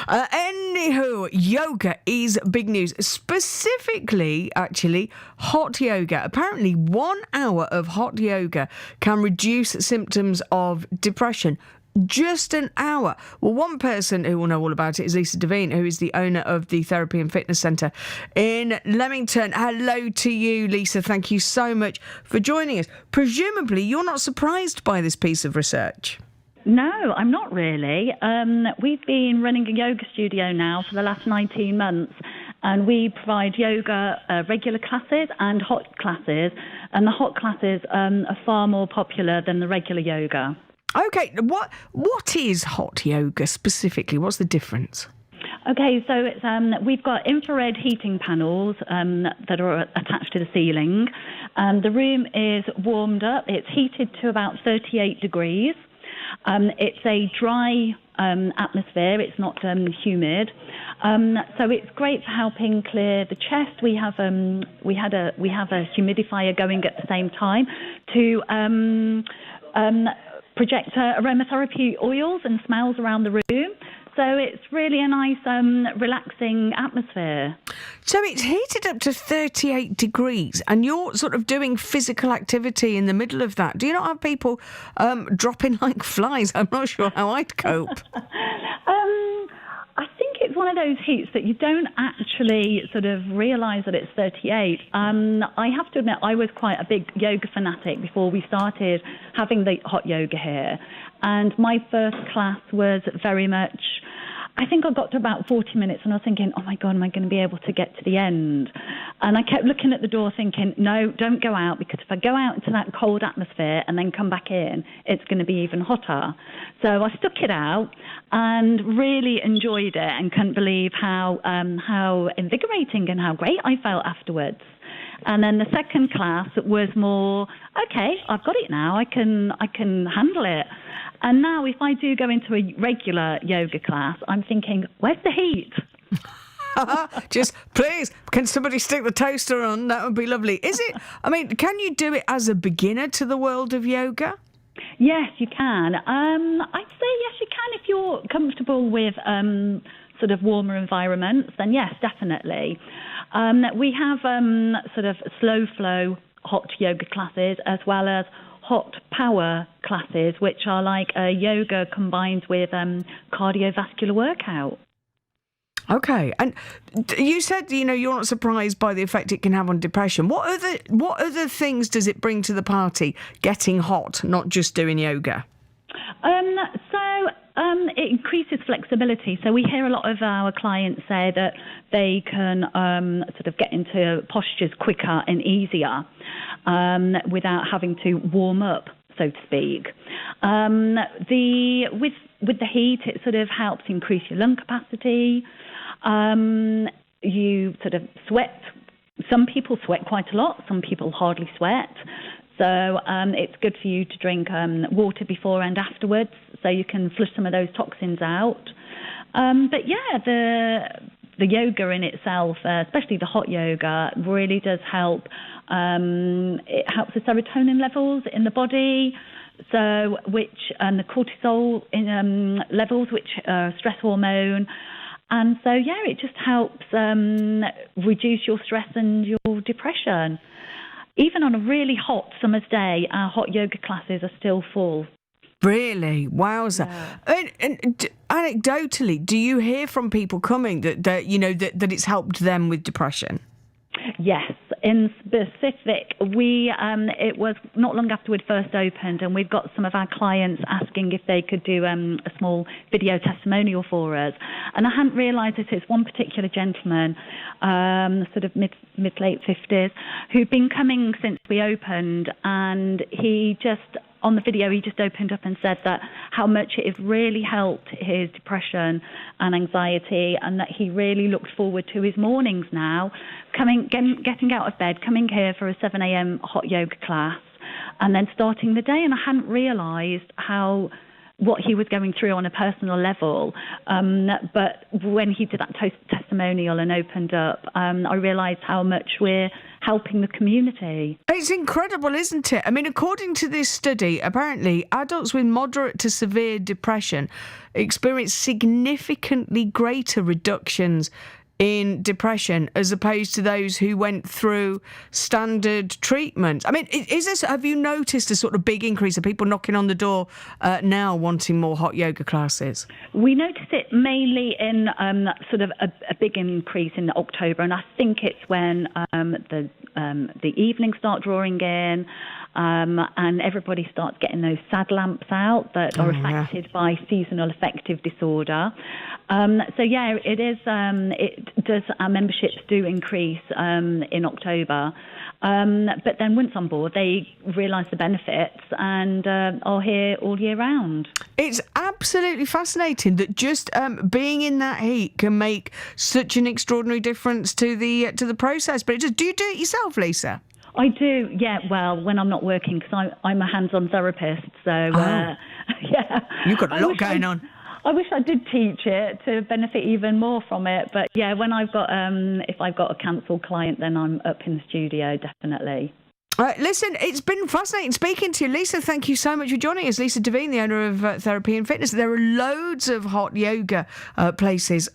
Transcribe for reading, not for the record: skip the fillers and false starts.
Anywho, yoga is big news. Specifically, actually, hot yoga. Apparently, 1 hour of hot yoga can reduce symptoms of depression. Just an hour. Well, one person who will know all about it is Lisa Devine, who is the owner of the Therapy and Fitness Centre in Leamington. Hello to you, Lisa. Thank you so much for joining us. Presumably, you're not surprised by this piece of research. No, I'm not really. We've been running a yoga studio now for the last 19 months, and we provide yoga regular classes and hot classes, and the hot classes are far more popular than the regular yoga. Okay, what is hot yoga specifically? What's the difference? Okay, so it's we've got infrared heating panels that are attached to the ceiling. The room is warmed up. It's heated to about 38 degrees. It's a dry atmosphere. It's not humid. So it's great for helping clear the chest. We have a humidifier going at the same time to project aromatherapy oils and smells around the room. So it's really a nice, relaxing atmosphere. So it's heated up to 38 degrees and you're sort of doing physical activity in the middle of that. Do you not have people dropping like flies? I'm not sure how I'd cope. I think it's one of those heats that you don't actually sort of realise that it's 38. I have to admit, I was quite a big yoga fanatic before we started having the hot yoga here. And my first class was very much, I think I got to about 40 minutes and I was thinking, oh my God, am I going to be able to get to the end? And I kept looking at the door thinking, no, don't go out, because if I go out into that cold atmosphere and then come back in, it's going to be even hotter. So I stuck it out and really enjoyed it and couldn't believe how invigorating and how great I felt afterwards. And then the second class was more, okay, I've got it now, I can handle it. And now if I do go into a regular yoga class, I'm thinking, where's the heat? Just, please, can somebody stick the toaster on? That would be lovely. Is it, I mean, can you do it as a beginner to the world of yoga? Yes, you can. I'd say yes, you can if you're comfortable with sort of warmer environments, then yes, definitely. We have sort of slow flow hot yoga classes as well as hot power classes, which are like yoga combined with cardiovascular workout. Okay, and you said, you know, you're not surprised by the effect it can have on depression. What other things does it bring to the party, getting hot, not just doing yoga? It increases flexibility. So we hear a lot of our clients say that they can sort of get into postures quicker and easier without having to warm up, so to speak. With the heat, it sort of helps increase your lung capacity. You sort of sweat. Some people sweat quite a lot. Some people hardly sweat. So it's good for you to drink water before and afterwards, so you can flush some of those toxins out. But yeah, the yoga in itself, especially the hot yoga, really does help. It helps the serotonin levels in the body, and the cortisol levels, which are stress hormone. And so, yeah, it just helps reduce your stress and your depression. Even on a really hot summer's day, our hot yoga classes are still full. Really? Wowza. Yeah. And anecdotally, do you hear from people coming that it's helped them with depression? Yes. In specific, it was not long after we'd first opened, and we've got some of our clients asking if they could do a small video testimonial for us. And I hadn't realised it. It's one particular gentleman, sort of mid-late 50s, who'd been coming since we opened, and on the video, he just opened up and said that how much it has really helped his depression and anxiety, and that he really looked forward to his mornings now, getting out of bed, coming here for a 7 a.m. hot yoga class, and then starting the day. And I hadn't realised what he was going through on a personal level. But when he did that testimonial testimonial and opened up, I realised how much we're helping the community. It's incredible, isn't it? I mean, according to this study, apparently adults with moderate to severe depression experience significantly greater reductions in depression as opposed to those who went through standard treatment. I mean, have you noticed a sort of big increase of people knocking on the door now wanting more hot yoga classes? We notice it mainly in sort of a big increase in October, and I think it's when the evenings start drawing in, and everybody starts getting those sad lamps out that are affected by seasonal affective disorder. So yeah, it is. Our memberships do increase in October, but then once on board, they realise the benefits and are here all year round. It's absolutely fascinating that just being in that heat can make such an extraordinary difference to the process. But do you do it yourself, Lisa? I do, yeah. Well, when I'm not working, because I'm a hands-on therapist, so yeah. You've got a lot going on. I wish I did teach it to benefit even more from it. But yeah, when I've got, if I've got a cancelled client, then I'm up in the studio, definitely. Listen, it's been fascinating speaking to you. Lisa, thank you so much for joining us. Lisa Devine, the owner of Therapy and Fitness. There are loads of hot yoga places